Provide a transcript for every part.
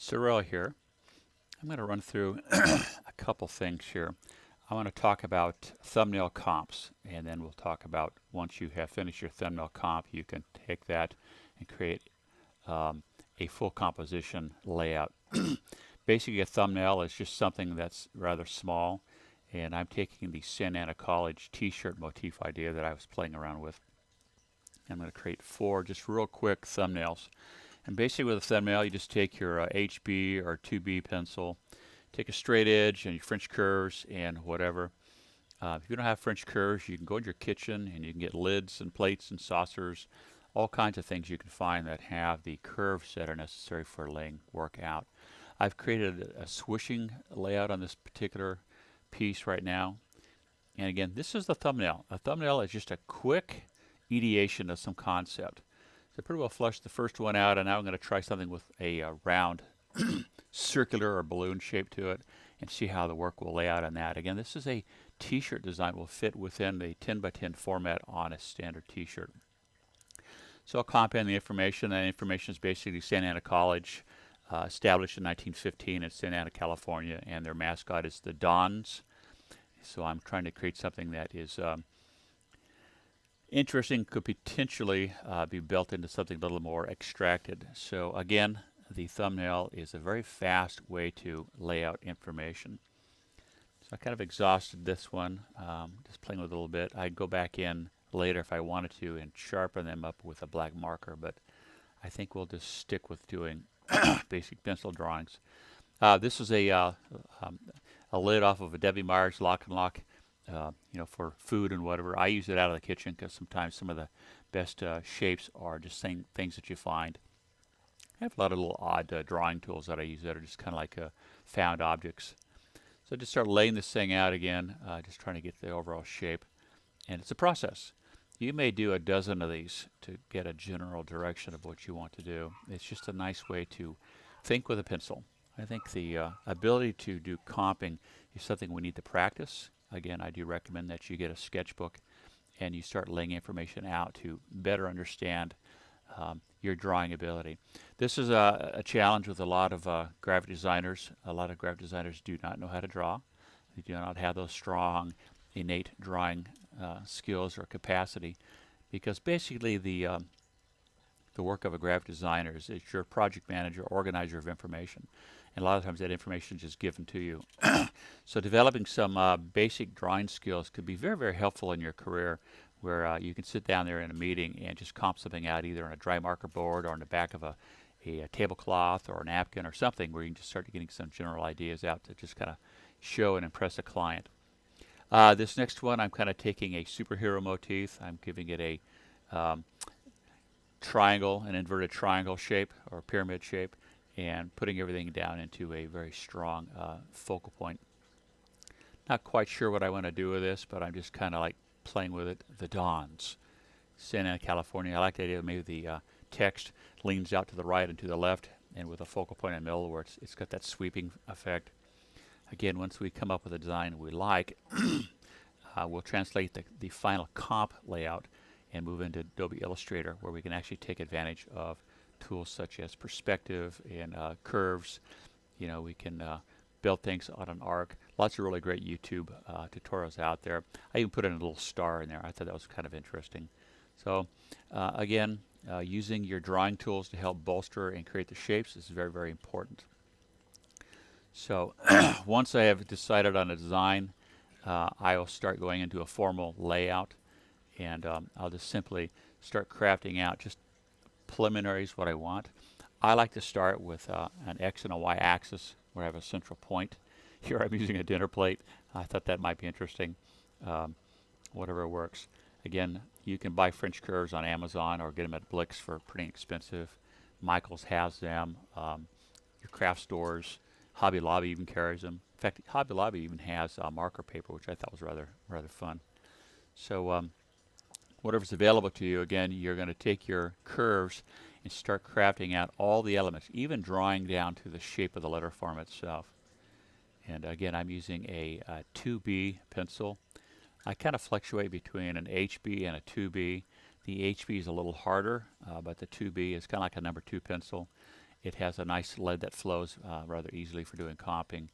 Sorrel here. I'm going to run through a couple things here. I want to talk about thumbnail comps, and then we'll talk about once you have finished your thumbnail comp, you can take that and create um, a full composition layout. Basically, a thumbnail is just something that's rather small, and I'm taking the Santa Ana College t-shirt motif idea that I was playing around with. I'm going to create 4 just real quick thumbnails. And basically with a thumbnail, you just take your HB or 2B pencil, take a straight edge and your French curves and whatever. If you don't have French curves, you can go in your kitchen and you can get lids and plates and saucers, all kinds of things you can find that have the curves that are necessary for laying work out. I've created a swishing layout on this particular piece right now. And again, this is the thumbnail. A thumbnail is just a quick ideation of some concept. So I pretty well flushed the first one out, and now I'm going to try something with a round circular or balloon shape to it and see how the work will lay out on that. Again, this is a t-shirt design, will fit within the 10 by 10 format on a standard t-shirt. So I'll comp in the information. That information is basically Santa Ana College, established in 1915 in Santa Ana, California, and their mascot is the Dons. So I'm trying to create something that is interesting, could potentially be built into something a little more extracted. So again, the thumbnail is a very fast way to lay out information. So I kind of exhausted this one, just playing with it a little bit. I'd go back in later if I wanted to and sharpen them up with a black marker, but I think we'll just stick with doing basic pencil drawings. This is a lid off of a Debbie Myers lock and lock. For food and whatever. I use it out of the kitchen because sometimes some of the best shapes are just things that you find. I have a lot of little odd drawing tools that I use that are just kind of like found objects. So just start laying this thing out again, just trying to get the overall shape. And it's a process. You may do a dozen of these to get a general direction of what you want to do. It's just a nice way to think with a pencil. I think the ability to do comping is something we need to practice. Again, I do recommend that you get a sketchbook and you start laying information out to better understand your drawing ability. This is a challenge with a lot of graphic designers. A lot of graphic designers do not know how to draw. They do not have those strong, innate drawing skills or capacity, because basically the work of a graphic designer is your project manager, organizer of information. And a lot of times that information is just given to you. So developing some basic drawing skills could be very, very helpful in your career, where you can sit down there in a meeting and just comp something out either on a dry marker board or on the back of a tablecloth or a napkin or something, where you can just start getting some general ideas out to just kind of show and impress a client. This next one, I'm kind of taking a superhero motif. I'm giving it a triangle, an inverted triangle shape or pyramid shape, and putting everything down into a very strong focal point. Not quite sure what I want to do with this, but I'm just kind of like playing with it. The Dons, Santa Ana, California. I like the idea of maybe the text leans out to the right and to the left, and with a focal point in the middle where it's got that sweeping effect. Again, once we come up with a design we like, we'll translate the final comp layout and move into Adobe Illustrator, where we can actually take advantage of tools such as perspective and curves. We can build things on an arc. Lots of really great YouTube tutorials out there. I even put in a little star in there. I thought that was kind of interesting. So again, using your drawing tools to help bolster and create the shapes is very, very important. So once I have decided on a design, I will start going into a formal layout, and I'll just simply start crafting out just preliminaries, what I want. I like to start with an X and a Y axis where I have a central point. Here I'm using a dinner plate. I thought that might be interesting. Whatever works. Again, you can buy French curves on Amazon or get them at Blix for pretty expensive. Michaels has them. Your craft stores, Hobby Lobby even carries them. In fact, Hobby Lobby even has marker paper, which I thought was rather fun. So whatever's available to you, again, you're going to take your curves and start crafting out all the elements, even drawing down to the shape of the letter form itself. And again, I'm using a 2B pencil. I kind of fluctuate between an HB and a 2B. The HB is a little harder, but the 2B is kind of like a number 2 pencil. It has a nice lead that flows rather easily for doing comping,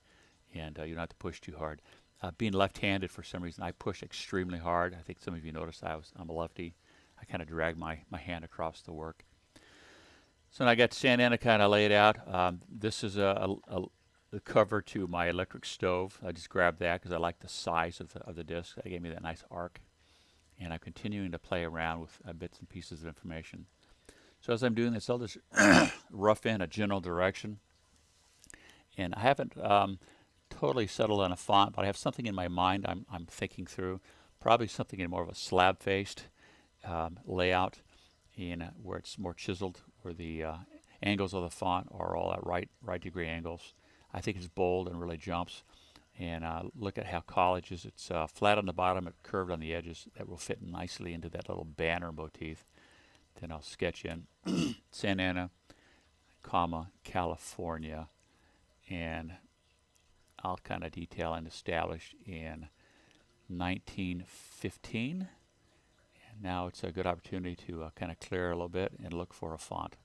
and you don't have to push too hard. Being left-handed, for some reason, I push extremely hard. I think some of you noticed I'm a lefty. I kind of drag my hand across the work. So now I got sand Ana kind of laid out. This is the cover to my electric stove. I just grabbed that because I like the size of the disc. That gave me that nice arc. And I'm continuing to play around with bits and pieces of information. So as I'm doing this, I'll just rough in a general direction. And I haven't totally settled on a font, but I have something in my mind I'm thinking through. Probably something in more of a slab-faced layout, where it's more chiseled, where the angles of the font are all at right degree angles. I think it's bold and really jumps. And look at how college is. It's flat on the bottom, but curved on the edges. That will fit nicely into that little banner motif. Then I'll sketch in Santa Ana, comma, California, and I'll kind of detail and establish in 1915. And now it's a good opportunity to kind of clear a little bit and look for a font.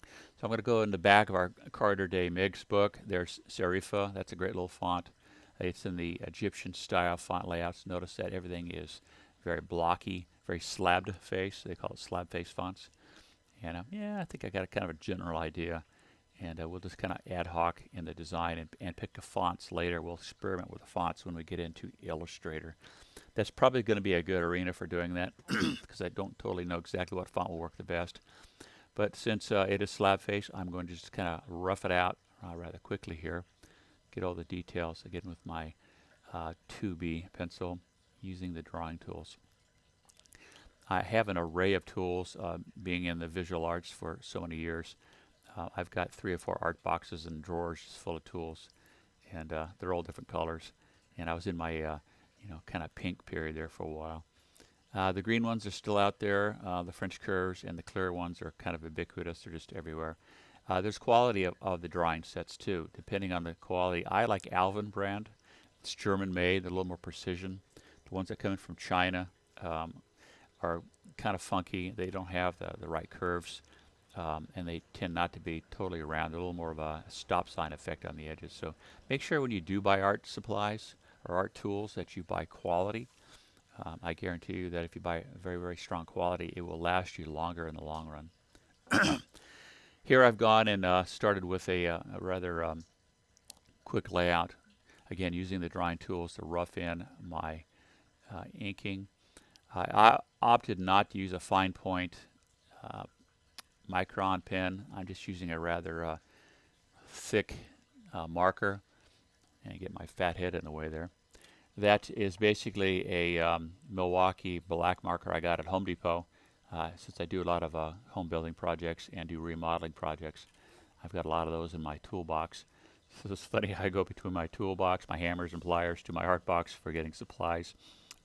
So I'm going to go in the back of our Carter Day Meigs book. There's Serifa. That's a great little font. It's in the Egyptian style font layouts. Notice that everything is very blocky, very slabbed face. They call it slab face fonts. And yeah, I think I got a kind of a general idea. And we'll just kind of ad hoc in the design and pick the fonts later. We'll experiment with the fonts when we get into Illustrator. That's probably going to be a good arena for doing that because I don't totally know exactly what font will work the best. But since it is slab face, I'm going to just kind of rough it out rather quickly here. Get all the details again with my 2B pencil using the drawing tools. I have an array of tools being in the visual arts for so many years. I've got 3 or 4 art boxes and drawers just full of tools, and they're all different colors. And I was in my kind of pink period there for a while. The green ones are still out there. The French curves and the clear ones are kind of ubiquitous. They're just everywhere. There's quality of the drawing sets too, depending on the quality. I like Alvin brand. It's German made. They're a little more precision. The ones that come in from China are kind of funky. They don't have the right curves, and they tend not to be totally round. They're a little more of a stop sign effect on the edges. So make sure when you do buy art supplies or art tools that you buy quality. I guarantee you that if you buy very, very strong quality, it will last you longer in the long run. Here I've gone and started with a rather quick layout. Again, using the drawing tools to rough in my inking. I opted not to use a fine point micron pen. I'm just using a rather thick marker, and get my fat head in the way there. That is basically a Milwaukee black marker I got at Home Depot. Since I do a lot of home building projects and do remodeling projects, I've got a lot of those in my toolbox. So it's funny how I go between my toolbox, my hammers and pliers, to my art box for getting supplies.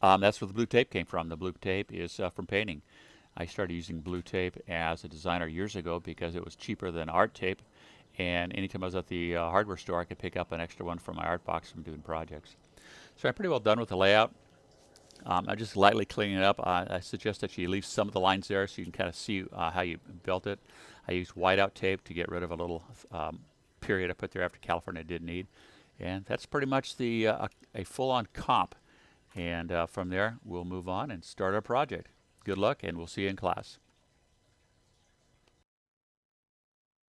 That's where the blue tape came from. The blue tape is from painting. I started using blue tape as a designer years ago because it was cheaper than art tape, and anytime I was at the hardware store I could pick up an extra one from my art box from doing projects. So I'm pretty well done with the layout. I'm just lightly cleaning it up. I suggest that you leave some of the lines there so you can kind of see how you built it. I used whiteout tape to get rid of a little period I put there after California did need. And that's pretty much a full-on comp. And from there, we'll move on and start our project. Good luck, and we'll see you in class.